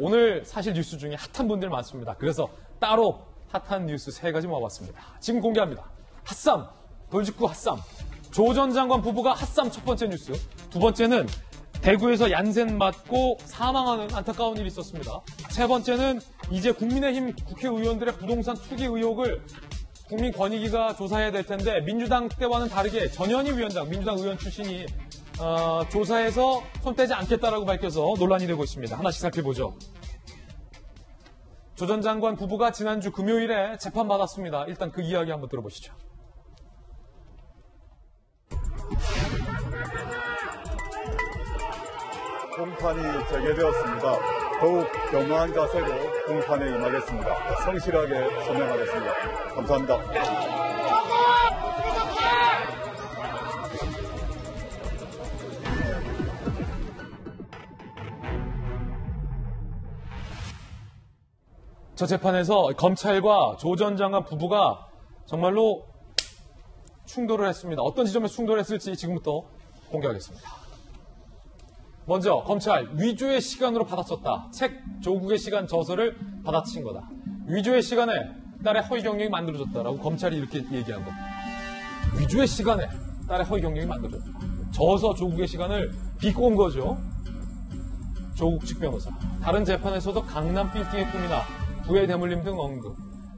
오늘 사실 뉴스 중에 핫한 분들 많습니다. 그래서 따로 핫한 뉴스 3가지 모아봤습니다. 지금 공개합니다. 핫쌈, 돌직구 핫쌈. 조 전 장관 부부가 핫쌈 첫 번째 뉴스. 두 번째는 대구에서 얀센 맞고 사망하는 안타까운 일이 있었습니다. 세 번째는 이제 국민의힘 국회의원들의 부동산 투기 의혹을 국민권익위가 조사해야 될 텐데 민주당 때와는 다르게 전현희 위원장, 민주당 의원 출신이 조사해서 손 떼지 않겠다라고 밝혀서 논란이 되고 있습니다. 하나씩 살펴보죠. 조 전 장관 부부가 지난주 금요일에 재판받았습니다. 일단 그 이야기 한번 들어보시죠. 공판이 재개되었습니다. 더욱 겸허한 자세로 공판에 임하겠습니다. 성실하게 서명하겠습니다. 감사합니다. 저 재판에서 검찰과 조 전 장관 부부가 정말로 충돌을 했습니다. 어떤 지점에서 충돌을 했을지 지금부터 공개하겠습니다. 먼저 검찰 위조의 시간으로 받아쳤다. 책 조국의 시간 저서를 받아친 거다. 위조의 시간에 딸의 허위 경력이 만들어졌다라고 검찰이 이렇게 얘기한 겁니다. 위조의 시간에 딸의 허위 경력이 만들어졌다. 저서 조국의 시간을 비꼬은 거죠. 조국 측 변호사. 다른 재판에서도 강남 빌딩의 꿈이나 부의 대물림 등 언급.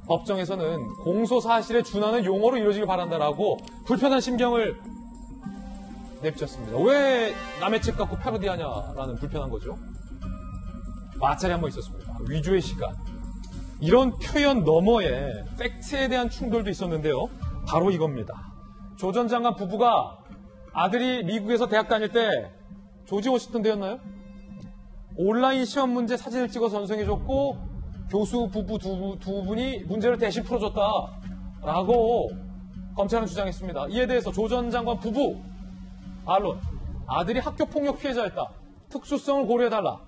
법정에서는 공소 사실에 준하는 용어로 이루어지길 바란다라고 불편한 심경을 내비쳤습니다. 왜 남의 책 갖고 패러디하냐라는 불편한 거죠. 마찰이 한번 있었습니다. 위조의 시간. 이런 표현 너머에 팩트에 대한 충돌도 있었는데요. 바로 이겁니다. 조 전 장관 부부가 아들이 미국에서 대학 다닐 때 조지 워싱턴 대였나요? 온라인 시험 문제 사진을 찍어 전송해줬고 교수 부부 두 분이 문제를 대신 풀어줬다라고 검찰은 주장했습니다. 이에 대해서 조 전 장관 부부 반론. 아들이 학교폭력 피해자였다. 특수성을 고려해달라.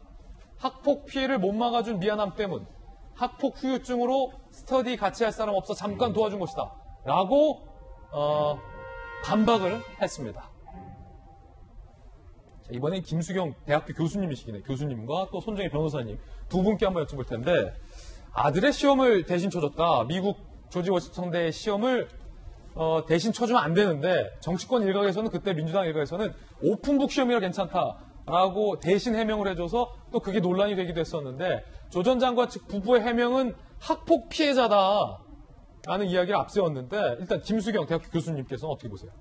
학폭 피해를 못 막아준 미안함 때문. 학폭 후유증으로 스터디 같이 할 사람 없어 잠깐 도와준 것이다. 라고 반박을 했습니다. 자, 이번엔 김수경 대학교 교수님이시긴 해요. 교수님과 또 손정희 변호사님 두 분께 한번 여쭤볼 텐데 아들의 시험을 대신 쳐줬다. 미국 조지 워싱턴대 시험을 대신 쳐주면 안 되는데 정치권 일각에서는 그때 민주당 일각에서는 오픈북 시험이라 괜찮다라고 대신 해명을 해줘서 또 그게 논란이 되기도 했었는데 조 전 장관 측 부부의 해명은 학폭 피해자다라는 이야기를 앞세웠는데 일단 김수경 대학교 교수님께서는 어떻게 보세요?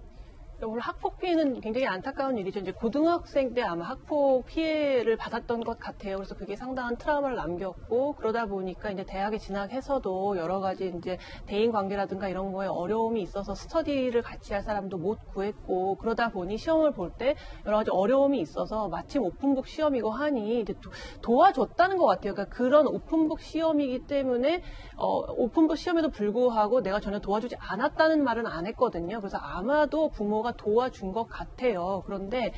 오늘 학폭 피해는 굉장히 안타까운 일이죠. 이제 고등학생 때 아마 학폭 피해를 받았던 것 같아요. 그래서 그게 상당한 트라우마를 남겼고 그러다 보니까 이제 대학에 진학해서도 여러 가지 이제 대인 관계라든가 이런 거에 어려움이 있어서 스터디를 같이 할 사람도 못 구했고 그러다 보니 시험을 볼 때 여러 가지 어려움이 있어서 마침 오픈북 시험이고 하니 이제 도와줬다는 것 같아요. 그러니까 그런 오픈북 시험이기 때문에 오픈북 시험에도 불구하고 내가 전혀 도와주지 않았다는 말은 안 했거든요. 그래서 아마도 부모가 도와준 것 같아요. 그런데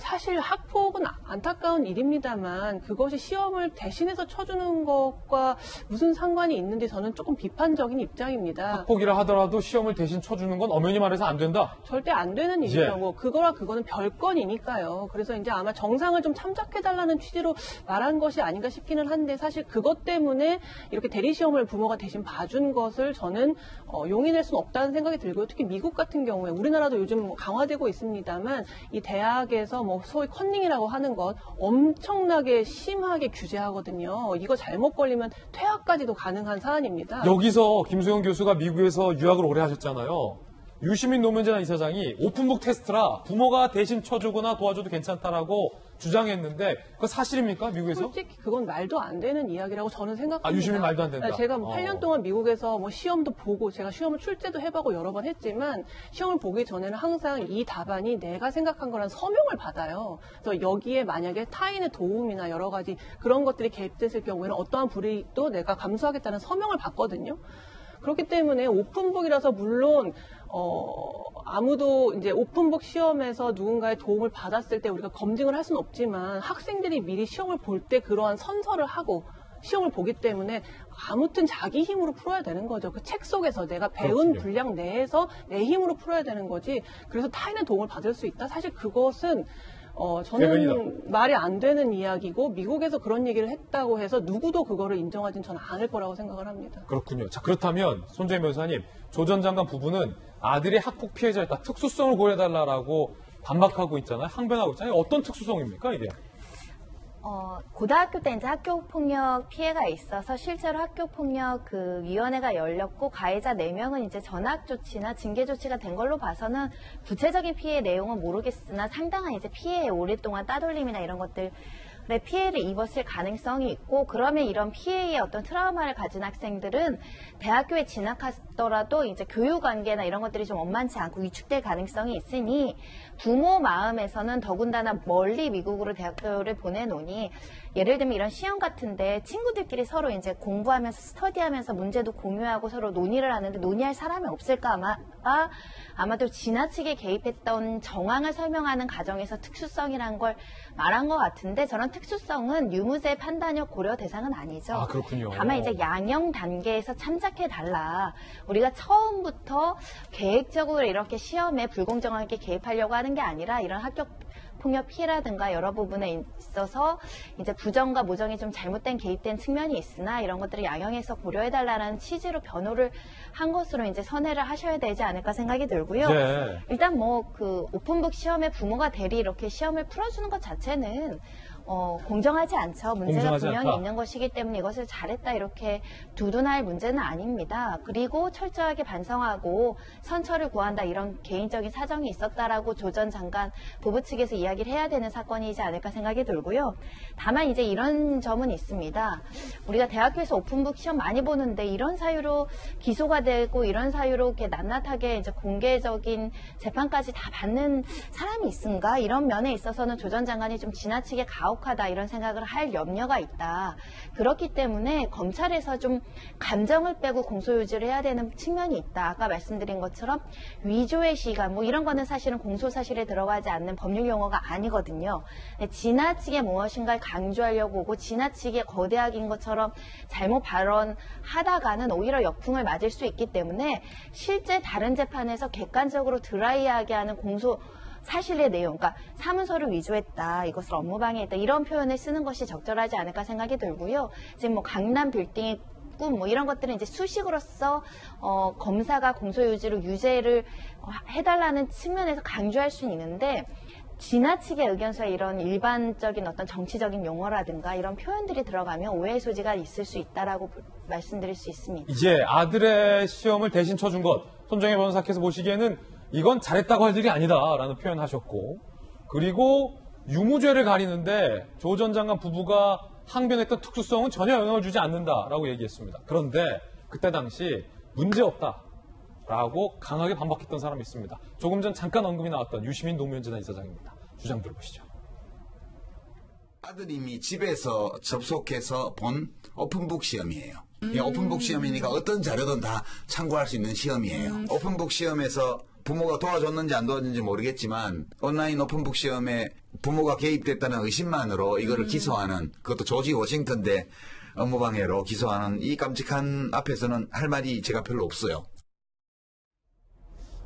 사실 학폭은 안타까운 일입니다만 그것이 시험을 대신해서 쳐주는 것과 무슨 상관이 있는지 저는 조금 비판적인 입장입니다. 학폭이라 하더라도 시험을 대신 쳐주는 건 엄연히 말해서 안 된다? 절대 안 되는 일이죠. 뭐 그거랑 그거는 별건이니까요. 그래서 이제 아마 정상을 좀 참작해달라는 취지로 말한 것이 아닌가 싶기는 한데 사실 그것 때문에 이렇게 대리시험을 부모가 대신 봐준 것을 저는 용인할 수는 없다는 생각이 들고요. 특히 미국 같은 경우에 우리나라도 요즘 강화되고 있습니다만 이 대학에서 뭐 소위 컨닝이라고 하는 것 엄청나게 심하게 규제하거든요. 이거 잘못 걸리면 퇴학까지도 가능한 사안입니다. 여기서 김수영 교수가 미국에서 유학을 오래 하셨잖아요. 유시민 노무현재단 이사장이 오픈북 테스트라 부모가 대신 쳐주거나 도와줘도 괜찮다라고 주장했는데 그거 사실입니까? 미국에서? 솔직히 그건 말도 안 되는 이야기라고 저는 생각합니다. 유시민 말도 안 된다. 제가 8년 동안 미국에서 뭐 시험도 보고 제가 시험을 출제도 해보고 여러 번 했지만 시험을 보기 전에는 항상 이 답안이 내가 생각한 거란 서명을 받아요. 그래서 여기에 만약에 타인의 도움이나 여러 가지 그런 것들이 개입됐을 경우에는 어떠한 불이익도 내가 감수하겠다는 서명을 받거든요. 그렇기 때문에 오픈북이라서 물론 아무도 이제 오픈북 시험에서 누군가의 도움을 받았을 때 우리가 검증을 할 수는 없지만 학생들이 미리 시험을 볼 때 그러한 선서를 하고 시험을 보기 때문에 아무튼 자기 힘으로 풀어야 되는 거죠. 그 책 속에서 내가 배운 분량 내에서 내 힘으로 풀어야 되는 거지. 그래서 타인의 도움을 받을 수 있다? 사실 그것은 저는 대변이다. 말이 안 되는 이야기고 미국에서 그런 얘기를 했다고 해서 누구도 그거를 인정하진 저는 않을 거라고 생각을 합니다. 그렇군요. 자, 그렇다면 손정혜 변호사님, 조 전 장관 부부는 아들이 학폭 피해자였다. 특수성을 고려해달라고 반박하고 있잖아요. 항변하고 있잖아요. 어떤 특수성입니까, 이게? 고등학교 때 이제 학교폭력 피해가 있어서 실제로 학교폭력 그 위원회가 열렸고 가해자 4명은 이제 전학 조치나 징계 조치가 된 걸로 봐서는 구체적인 피해 내용은 모르겠으나 상당한 이제 피해에 오랫동안 따돌림이나 이런 것들 피해를 입었을 가능성이 있고 그러면 이런 피해의 어떤 트라우마를 가진 학생들은 대학교에 진학하더라도 이제 교육 관계나 이런 것들이 좀 원만치 않고 위축될 가능성이 있으니 부모 마음에서는 더군다나 멀리 미국으로 대학교를 보내놓으니 예를 들면 이런 시험 같은데 친구들끼리 서로 이제 공부하면서 스터디하면서 문제도 공유하고 서로 논의를 하는데 논의할 사람이 없을까 아마도 지나치게 개입했던 정황을 설명하는 과정에서 특수성이란 걸 말한 것 같은데 저런 특수성은 유무죄 판단력 고려 대상은 아니죠. 아, 그렇군요. 다만 이제 양형 단계에서 참작해달라. 우리가 처음부터 계획적으로 이렇게 시험에 불공정하게 개입하려고 하는 게 아니라 이런 학교 폭력 피해라든가 여러 부분에 있어서 이제 부정과 모정이 좀 잘못된 개입된 측면이 있으나 이런 것들을 양형해서 고려해달라는 취지로 변호를 한 것으로 이제 선회를 하셔야 되지 않을까 생각이 들고요. 네. 일단 뭐 그 오픈북 시험에 부모가 대리 이렇게 시험을 풀어주는 것 자체는 공정하지 않죠. 문제가 공정하지 분명히 않다. 있는 것이기 때문에 이것을 잘했다 이렇게 두둔할 문제는 아닙니다. 그리고 철저하게 반성하고 선처를 구한다 이런 개인적인 사정이 있었다라고 조 전 장관 부부 측에서 이야기를 해야 되는 사건이지 않을까 생각이 들고요. 다만 이제 이런 점은 있습니다. 우리가 대학교에서 오픈북 시험 많이 보는데 이런 사유로 기소가 되고 이런 사유로 이렇게 낱낱하게 이제 공개적인 재판까지 다 받는 사람이 있은가 이런 면에 있어서는 조 전 장관이 좀 지나치게 가혹하다 이런 생각을 할 염려가 있다. 그렇기 때문에 검찰에서 좀 감정을 빼고 공소유지를 해야 되는 측면이 있다. 아까 말씀드린 것처럼 위조의 시간 뭐 이런 거는 사실은 공소사실에 들어가지 않는 법률 용어가 아니거든요. 지나치게 무엇인가를 강조하려고 하고 지나치게 거대하긴 것처럼 잘못 발언하다가는 오히려 역풍을 맞을 수 있기 때문에 실제 다른 재판에서 객관적으로 드라이하게 하는 공소 사실의 내용, 그러니까 사문서를 위조했다, 이것을 업무방해했다 이런 표현을 쓰는 것이 적절하지 않을까 생각이 들고요. 지금 뭐 강남 빌딩의 꿈 뭐 이런 것들은 이제 수식으로서 검사가 공소유지로 유죄를 해달라는 측면에서 강조할 수는 있는데 지나치게 의견서에 이런 일반적인 어떤 정치적인 용어라든가 이런 표현들이 들어가면 오해의 소지가 있을 수 있다라고 말씀드릴 수 있습니다. 이제 아들의 시험을 대신 쳐준 것, 손정혜 변호사께서 보시기에는 이건 잘했다고 할 일이 아니다라는 표현하셨고, 그리고 유무죄를 가리는데 조 전 장관 부부가 항변했던 특수성은 전혀 영향을 주지 않는다라고 얘기했습니다. 그런데 그때 당시 문제없다라고 강하게 반박했던 사람이 있습니다. 조금 전 잠깐 언급이 나왔던 유시민 노무현재단 이사장입니다. 주장 들어보시죠. 아드님이 집에서 접속해서 본 오픈북 시험이에요. 오픈북 시험이니까 어떤 자료든 다 참고할 수 있는 시험이에요. 오픈북 시험에서 부모가 도와줬는지 안 도와줬는지 모르겠지만 온라인 오픈북 시험에 부모가 개입됐다는 의심만으로 이거를 기소하는, 그것도 조지 워싱턴대 업무방해로 기소하는 이 깜찍한 앞에서는 할 말이 제가 별로 없어요.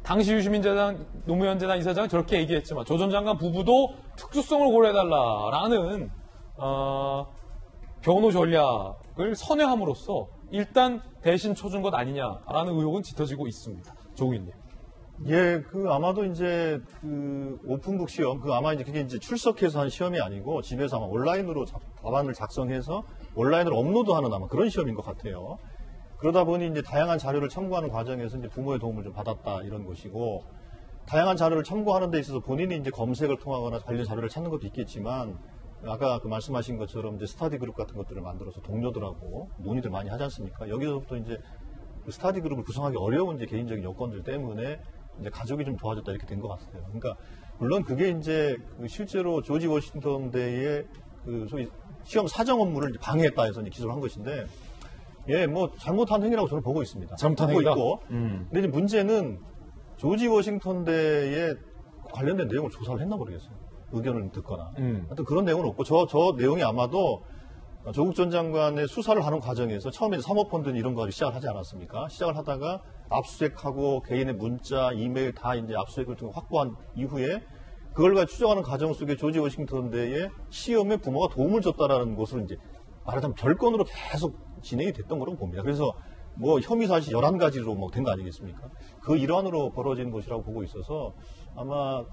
당시 유시민재단, 노무현재단 이사장은 저렇게 얘기했지만 조 전 장관 부부도 특수성을 고려해달라라는 변호 전략을 선회함으로써 일단 대신 쳐준 것 아니냐라는 의혹은 짙어지고 있습니다. 조국인님. 예, 아마도 이제 오픈북 시험, 아마 이제 그게 이제 출석해서 한 시험이 아니고 집에서 아마 온라인으로 답안을 작성해서 온라인으로 업로드하는 아마 그런 시험인 것 같아요. 그러다 보니 이제 다양한 자료를 참고하는 과정에서 이제 부모의 도움을 좀 받았다 이런 것이고, 다양한 자료를 참고하는 데 있어서 본인이 이제 검색을 통하거나 관련 자료를 찾는 것도 있겠지만, 아까 말씀하신 것처럼 이제 스터디 그룹 같은 것들을 만들어서 동료들하고 논의를 많이 하지 않습니까? 여기서부터 이제 스터디 그룹을 구성하기 어려운 이제 개인적인 여건들 때문에 이제 가족이 좀 도와줬다 이렇게 된 것 같아요. 그러니까 물론 그게 이제 실제로 조지 워싱턴 대의 소위 시험 사정 업무를 방해했다 해서 이제 기소를 한 것인데, 예, 뭐 잘못한 행위라고 저는 보고 있습니다. 잘못한 보고 행위다. 있고. 근데 이제 문제는 조지 워싱턴 대에 관련된 내용을 조사를 했나 모르겠어요. 의견을 듣거나. 하여튼 그런 내용은 없고, 저 내용이 아마도 조국 전 장관의 수사를 하는 과정에서 처음에 사모펀드 이런 거 시작을 하지 않았습니까? 시작을 하다가 압수수색하고 개인의 문자, 이메일 다 이제 압수수색을 통해 확보한 이후에 그걸 가지고 추정하는 과정 속에 조지 워싱턴 대의 시험에 부모가 도움을 줬다라는 것으로 이제 말하자면 별건으로 계속 진행이 됐던 거라고 봅니다. 그래서 뭐 혐의 사실 11가지로 뭐 된 거 아니겠습니까? 그 일환으로 벌어진 것이라고 보고 있어서 아마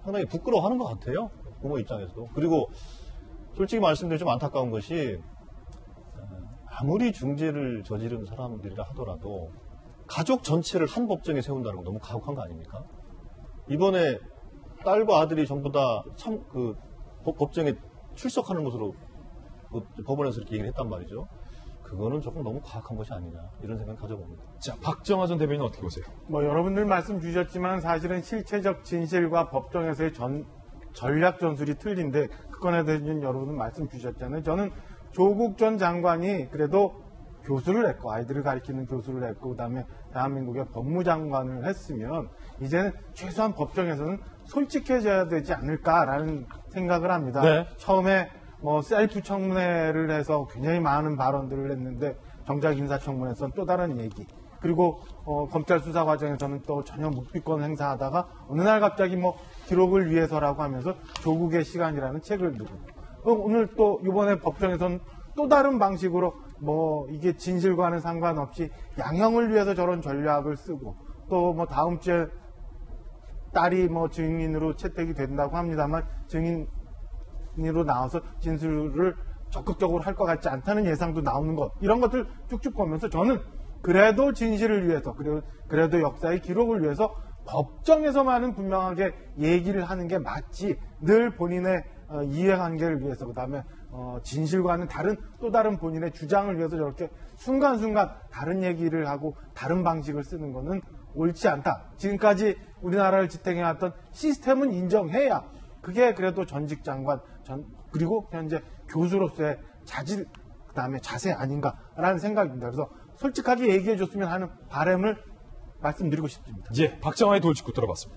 상당히 부끄러워하는 것 같아요. 부모 입장에서도. 그리고 솔직히 말씀드리면 좀 안타까운 것이 아무리 중죄를 저지른 사람들이라 하더라도 가족 전체를 한 법정에 세운다는 건 너무 가혹한 거 아닙니까? 이번에 딸과 아들이 전부 다 법정에 출석하는 것으로 법원에서 이렇게 얘기를 했단 말이죠. 그거는 조금 너무 과학한 것이 아니냐 이런 생각 가져봅니다. 자, 박정하 전 대변인 어떻게 보세요? 뭐 여러분들 말씀 주셨지만 사실은 실체적 진실과 법정에서의 전략 전술이 틀린데 그 건에 대해서는 여러분들 말씀 주셨잖아요. 저는 조국 전 장관이 그래도 교수를 했고 아이들을 가르치는 교수를 했고 그다음에 대한민국의 법무장관을 했으면 이제는 최소한 법정에서는 솔직해져야 되지 않을까라는 생각을 합니다. 네. 처음에 뭐 셀프 청문회를 해서 굉장히 많은 발언들을 했는데 정작 인사청문회에서는 또 다른 얘기. 그리고 검찰 수사 과정에서는 또 전혀 묵비권 행사하다가 어느 날 갑자기 뭐 기록을 위해서라고 하면서 조국의 시간이라는 책을 두고 오늘 또 이번에 법정에서는 또 다른 방식으로 뭐 이게 진실과는 상관없이 양형을 위해서 저런 전략을 쓰고 또 뭐 다음 주에 딸이 뭐 증인으로 채택이 된다고 합니다만 증인으로 나와서 진술을 적극적으로 할 것 같지 않다는 예상도 나오는 것 이런 것들 쭉쭉 보면서 저는 그래도 진실을 위해서 그래도 역사의 기록을 위해서 법정에서만은 분명하게 얘기를 하는 게 맞지 늘 본인의 이해관계를 위해서 그다음에 진실과는 또 다른 본인의 주장을 위해서 저렇게 순간순간 다른 얘기를 하고 다른 방식을 쓰는 것은 옳지 않다. 지금까지 우리나라를 지탱해왔던 시스템은 인정해야 그게 그래도 전직 장관 그리고 현재 교수로서의 자질 그다음에 자세 아닌가라는 생각입니다. 그래서 솔직하게 얘기해 줬으면 하는 바람을 말씀드리고 싶습니다. 예, 박정하의 돌직구 들어봤습니다.